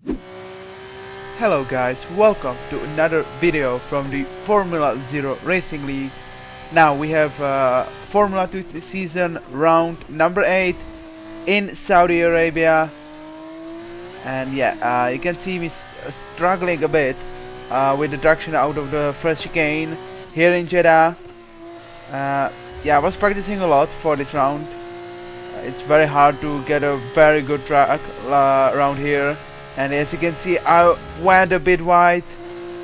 Hello guys, welcome to another video from the Formula 0 Racing League. Now we have Formula 2 season round number 8 in Saudi Arabia. And yeah, you can see me struggling a bit with the traction out of the first chicane here in Jeddah. Yeah, I was practicing a lot for this round. It's very hard to get a very good track around here. And as you can see, I went a bit wide,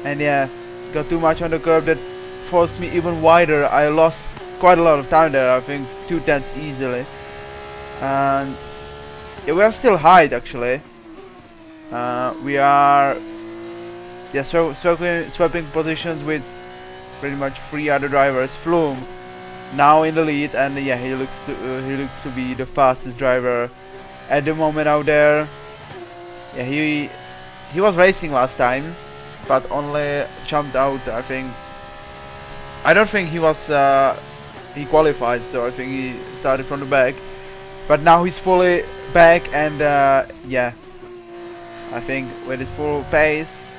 and yeah, got too much on the curb that forced me even wider. I lost quite a lot of time there, I think 2/10 easily. And yeah, we are still high actually. We are swapping positions with pretty much 3 other drivers. Flume now in the lead, and yeah, he looks to be the fastest driver at the moment out there. Yeah, he was racing last time, but only jumped out. I don't think he was he qualified, so I think he started from the back. But now he's fully back, and yeah, I think with his full pace,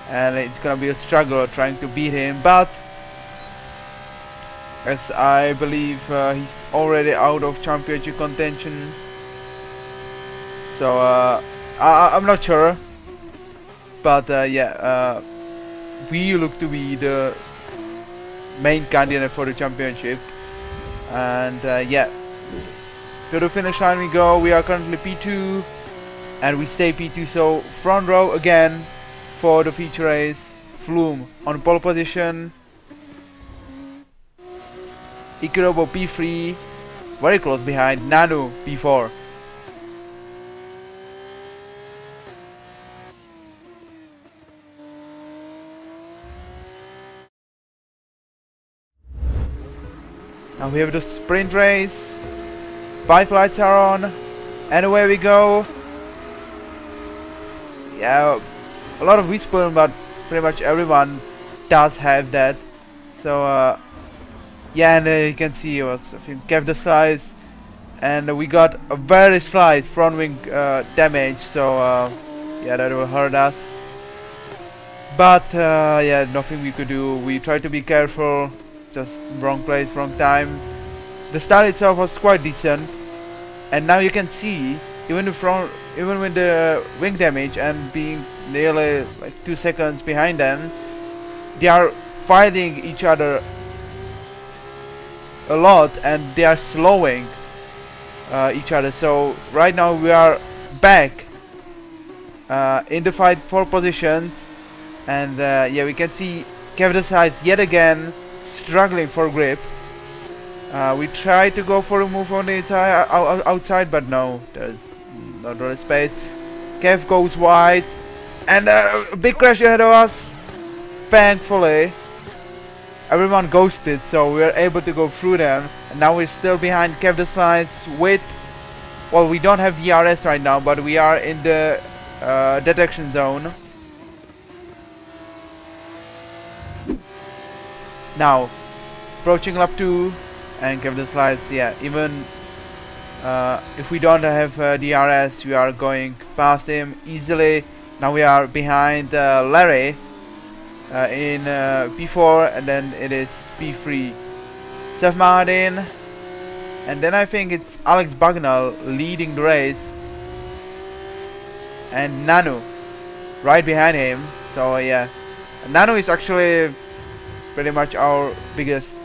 and it's gonna be a struggle trying to beat him. But as I believe he's already out of championship contention, so I'm not sure, but yeah, we look to be the main candidate for the championship. And yeah, to the finish line we go. We are currently P2, and we stay P2, so front row again for the feature race. Flume on pole position, Ikurobo P3, very close behind. Nanu P4. Now we have the sprint race. 5 lights are on, and away we go. Yeah, a lot of whisper, but pretty much everyone does have that. So yeah, and you can see it was, I think, kept the slice, and we got a very slight front wing damage. So yeah, that will hurt us. But yeah, nothing we could do. We tried to be careful. Just wrong place, wrong time. The start itself was quite decent, and now you can see even with the wing damage and being nearly like 2 seconds behind them, they are fighting each other a lot, and they are slowing each other. So right now we are back in the fight for positions, and yeah, we can see Kevin Size yet again struggling for grip. We try to go for a move on the outside, but no, there's not really space. Kev goes wide, and a big crash ahead of us. Thankfully, everyone ghosted, so we are able to go through them. And now we're still behind Kev the Slice with, well, we don't have DRS right now, but we are in the detection zone. Now, approaching lap 2, and give the slides. Yeah, even if we don't have DRS, we are going past him easily. Now we are behind Larry in P4, and then it is P3. Seth Martin, and then I think it's Alex Bagnall leading the race, and Nanu right behind him. So yeah, Nanu is actually pretty much our biggest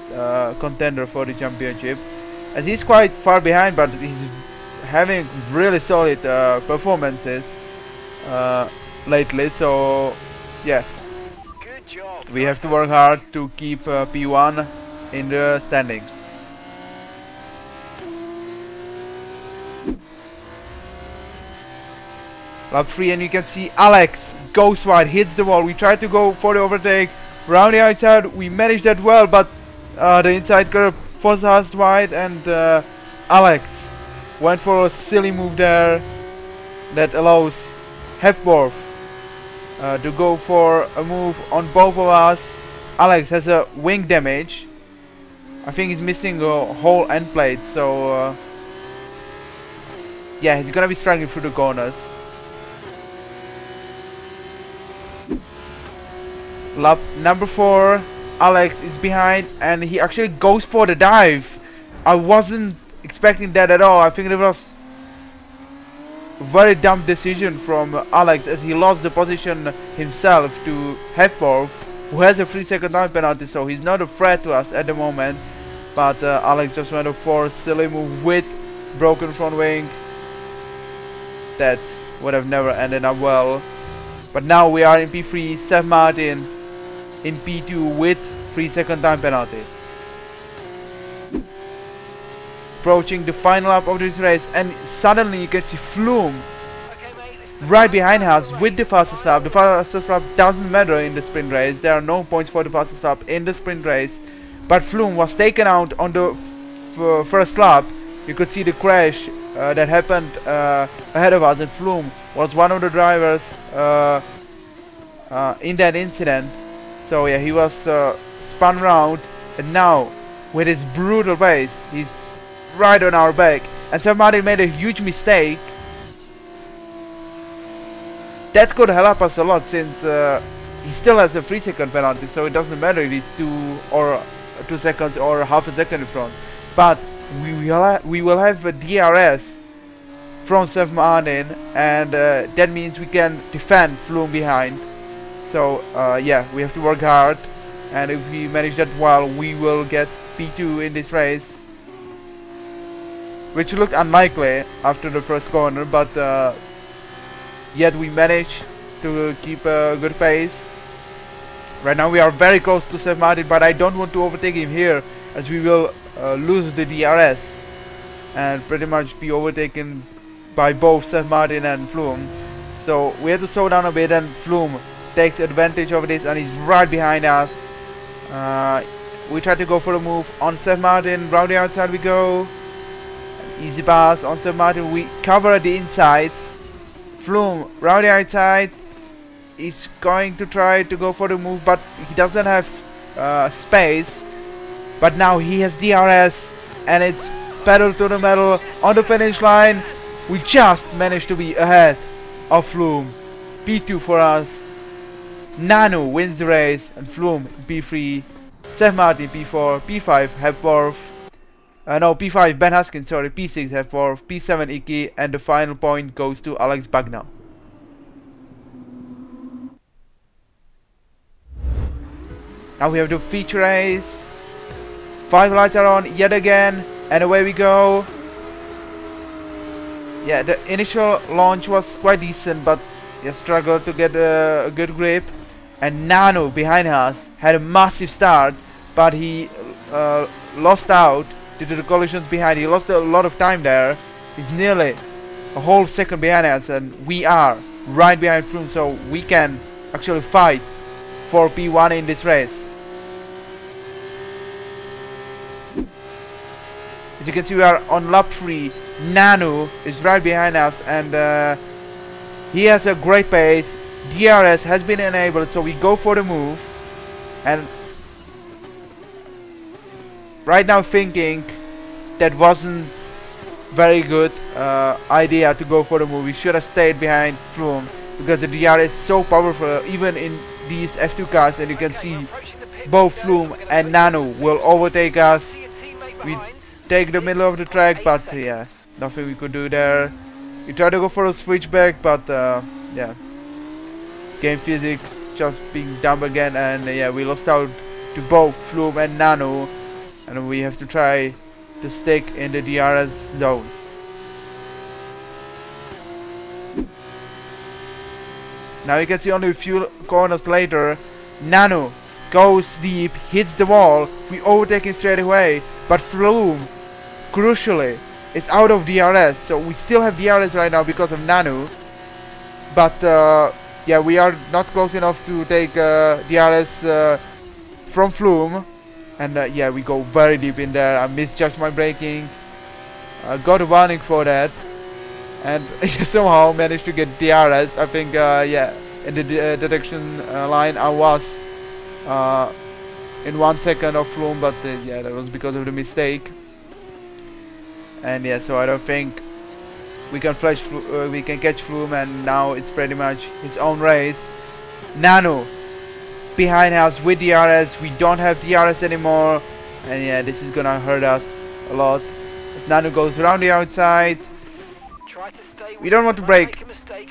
contender for the championship, as he's quite far behind, but he's having really solid performances lately. So yeah, we have to work hard to keep P1 in the standings. Lap 3, and you can see Alex goes wide, hits the wall. We tried to go for the overtake around the outside. We managed that well, but the inside curve forced us wide, and Alex went for a silly move there that allows Hepworth to go for a move on both of us. Alex has a wing damage. I think he's missing a whole end plate, so yeah, he's gonna be struggling through the corners. Lap number 4, Alex is behind and he actually goes for the dive. I wasn't expecting that at all. I think it was a very dumb decision from Alex, as he lost the position himself to Hepworth, who has a 3-second time penalty, so he's not a threat to us at the moment. But Alex just went for a silly move with broken front wing. That would have never ended up well. But now we are in P3, Seth Martin in P2 with 3-second time penalty. Approaching the final lap of this race, and suddenly you can see Flume right behind us with the fastest lap. The fastest lap doesn't matter in the sprint race. There are no points for the fastest lap in the sprint race. But Flume was taken out on the first lap. You could see the crash that happened ahead of us, and Flume was one of the drivers in that incident. So yeah, he was spun round, and now with his brutal pace, he's right on our back. And Seth Martin made a huge mistake. That could help us a lot, since he still has a 3-second penalty, so it doesn't matter if he's 2 seconds or half a second in front. But we will have a DRS from Seth Martin, and that means we can defend Flume behind. So yeah, we have to work hard, and if we manage that well, we will get P2 in this race, which looked unlikely after the first corner, but yet we managed to keep a good pace. Right now we are very close to Seth Martin, but I don't want to overtake him here, as we will lose the DRS and pretty much be overtaken by both Seth Martin and Flume. So we have to slow down a bit, and Flume takes advantage of this and he's right behind us. We try to go for a move on Seth Martin. Round the outside we go. An easy pass on Seth Martin. We cover the inside. Flume round the outside. He's going to try to go for the move, but he doesn't have space. But now he has DRS, and it's pedal to the metal on the finish line. We just managed to be ahead of Flume. P2 for us. Nano wins the race, and Flume P3, Seth Martin P4, P5 Hepworth, no, P5 Ben Haskins, sorry, P6 Hepworth, P7 Icky, and the final point goes to Alex Bagnall. Now we have the feature race. 5 lights are on yet again, and away we go. Yeah, the initial launch was quite decent, but yeah, struggled to get a good grip. And Nano behind us had a massive start, but he lost out due to the collisions behind. He lost a lot of time there. He's nearly a whole second behind us, and we are right behind Flume, so we can actually fight for P1 in this race. As you can see, we are on lap 3. Nano is right behind us, and he has a great pace. DRS has been enabled, so we go for the move. And right now thinking that wasn't very good idea to go for the move. We should have stayed behind Flume, because the DRS is so powerful even in these F2 cars, and you can see both Flume and Nano will overtake us. We take the middle of the track, but yeah, nothing we could do there. We tried to go for a switchback, but yeah, game physics just being dumb again, and yeah, we lost out to both Flume and Nano, and we have to try to stick in the DRS zone. Now you can see only a few corners later, Nano goes deep, hits the wall, we overtake him straight away, but Flume, crucially, is out of DRS, so we still have DRS right now because of Nano, but yeah, we are not close enough to take DRS from Flume, and yeah, we go very deep in there. I misjudged my braking, got a warning for that, and somehow managed to get DRS. I think yeah, in the detection line I was in 1 second of Flume, but yeah, that was because of the mistake. And yeah, so I don't think we can catch Flume, and now it's pretty much his own race. Nano behind us with DRS. We don't have DRS anymore, and yeah, this is gonna hurt us a lot. As Nano goes around the outside. We don't want to brake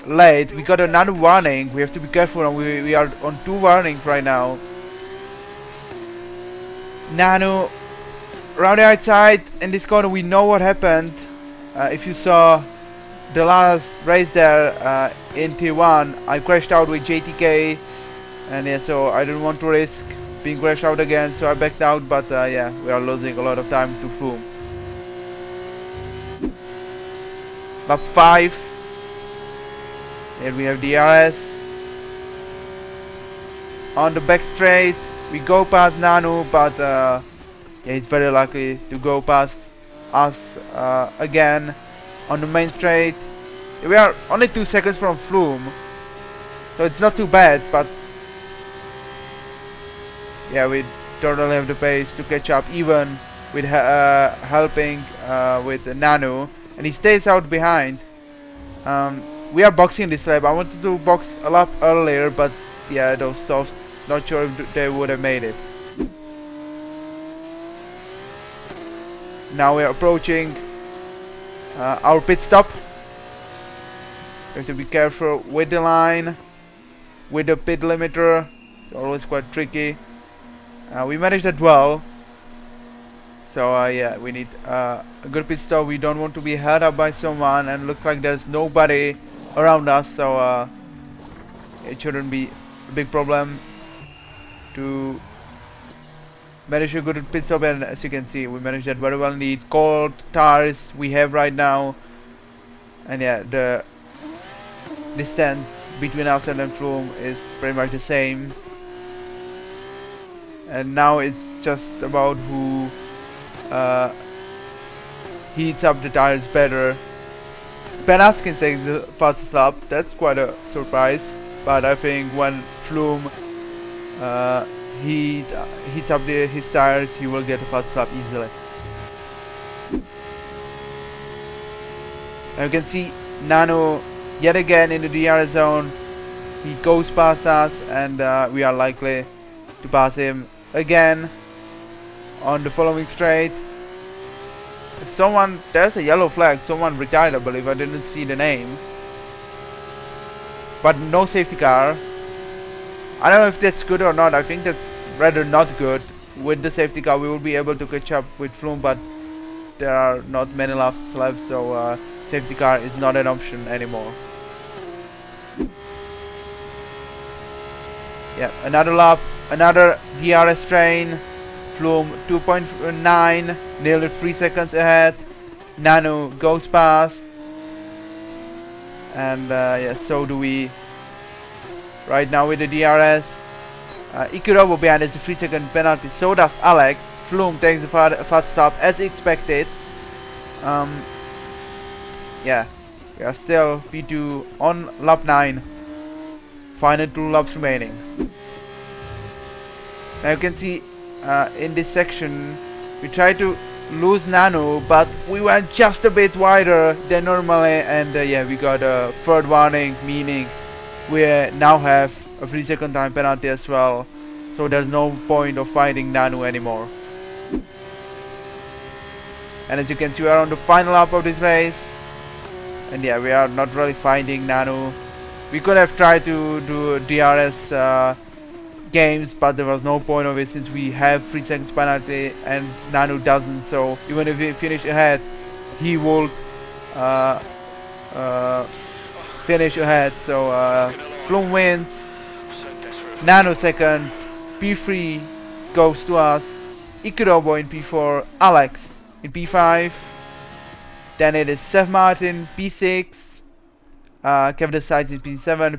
late. We got another warning. We have to be careful, and we are on 2 warnings right now. Nano around the outside in this corner. We know what happened. If you saw the last race there in T1, I crashed out with JTK, and yeah, so I didn't want to risk being crashed out again, so I backed out. But yeah, we are losing a lot of time to Froome. Lap 5. Here we have DRS. On the back straight, we go past Nano, but yeah, he's very lucky to go past us again. On the main straight, we are only 2 seconds from Froome, so it's not too bad, but yeah, we don't really have the pace to catch up, even with helping with Nano. And he stays out behind. We are boxing this lap. I wanted to box a lap earlier, but yeah, those softs, not sure if they would have made it. Now we are approaching our pit stop. We have to be careful with the line, with the pit limiter. It's always quite tricky. We managed that well. So yeah, we need a good pit stop. We don't want to be held up by someone, and looks like there's nobody around us, so it shouldn't be a big problem to manage a good pit stop. And as you can see, we managed that very well. The cold tires we have right now, and yeah, the distance between us and Froome is pretty much the same. And now it's just about who heats up the tires better. Ben Askins takes the fastest lap. That's quite a surprise, but I think when Froome heats up his tires, he will get the fastest lap easily. Now you can see Nano yet again in the DRS zone. He goes past us, and we are likely to pass him again on the following straight. There's a yellow flag. Someone retired, I believe. I didn't see the name, but no safety car. I don't know if that's good or not. I think that's rather not good. With the safety car, we will be able to catch up with Froome, but there are not many laps left, so safety car is not an option anymore. Yeah, another lap, another DRS train. Froome 2.9, nearly 3 seconds ahead. Nano goes past, and yeah, so do we. Right now with the DRS, Ikurobo behind is a 3-second penalty. So does Alex. Froome takes the fast stop as expected. Yeah, we are still P2 on lap 9. Final 2 laps remaining. Now you can see in this section we tried to lose Nano, but we went just a bit wider than normally, and yeah, we got a third warning, meaning we now have a 3-second time penalty as well, so there's no point of fighting Nano anymore. And as you can see, we are on the final lap of this race, and yeah, we are not really fighting Nano. We could have tried to do DRS games, but there was no point of it since we have 3 seconds penalty and Nano doesn't. So even if we finish ahead, he will finish ahead. So Froome wins, Nano second, P3 goes to us, Ikurobo in P4, Alex in P5, then it is Seth Martin P6, Kevin Decides in P7,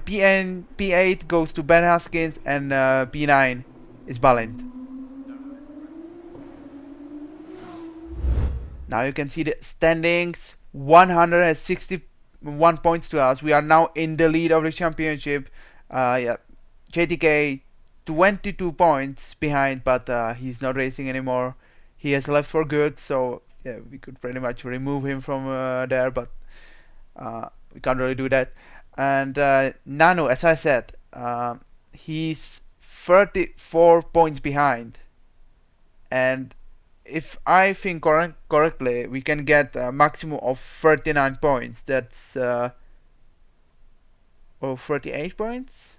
P8 goes to Ben Haskins, and P9 is Balint. Now you can see the standings, 161 points to us. We are now in the lead of the championship. Yeah, JTK 22 points behind, but he's not racing anymore. He has left for good, so yeah, we could pretty much remove him from there, but we can't really do that. And Nano, as I said, he's 34 points behind, and if I think correctly, we can get a maximum of 39 points. That's or 38 points.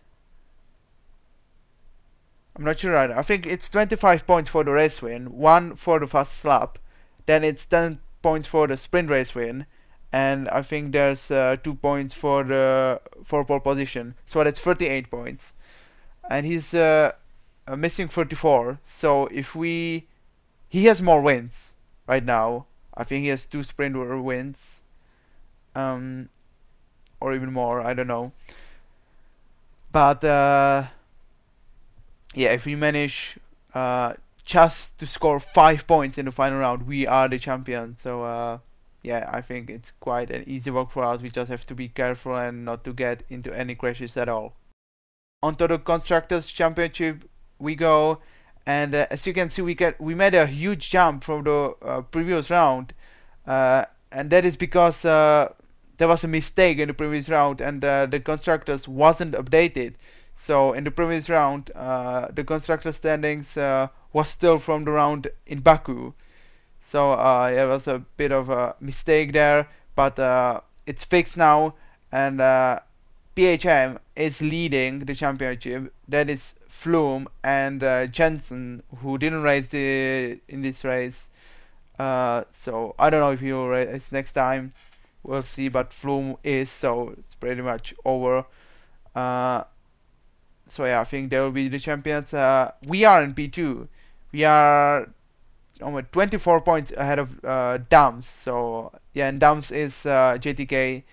I'm not sure. I think it's 25 points for the race win, 1 for the fast lap, then it's 10 points for the sprint race win, and I think there's 2 points for the for pole position. So that's 38 points, and he's missing 34. So if he has more wins right now. I think he has 2 sprint wins, or even more. I don't know. But yeah, if we manage just to score 5 points in the final round, we are the champion. So yeah, I think it's quite an easy work for us. We just have to be careful and not to get into any crashes at all. Onto the constructors championship we go, and as you can see, we made a huge jump from the previous round, and that is because there was a mistake in the previous round, and the constructors wasn't updated. So in the previous round, the constructor standings was still from the round in Baku. So it was a bit of a mistake there, but it's fixed now, and PHM is leading the championship. That is Flume and Jensen, who didn't race in this race. So I don't know if he'll race next time. We'll see, but Flume is, so it's pretty much over. So yeah, I think they will be the champions. We are in P2. We are 24 points ahead of Dams. So yeah, and Dams is JTK.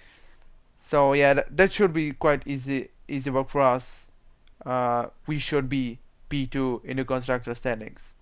So yeah, that should be quite easy work for us. We should be P2 in the constructor standings.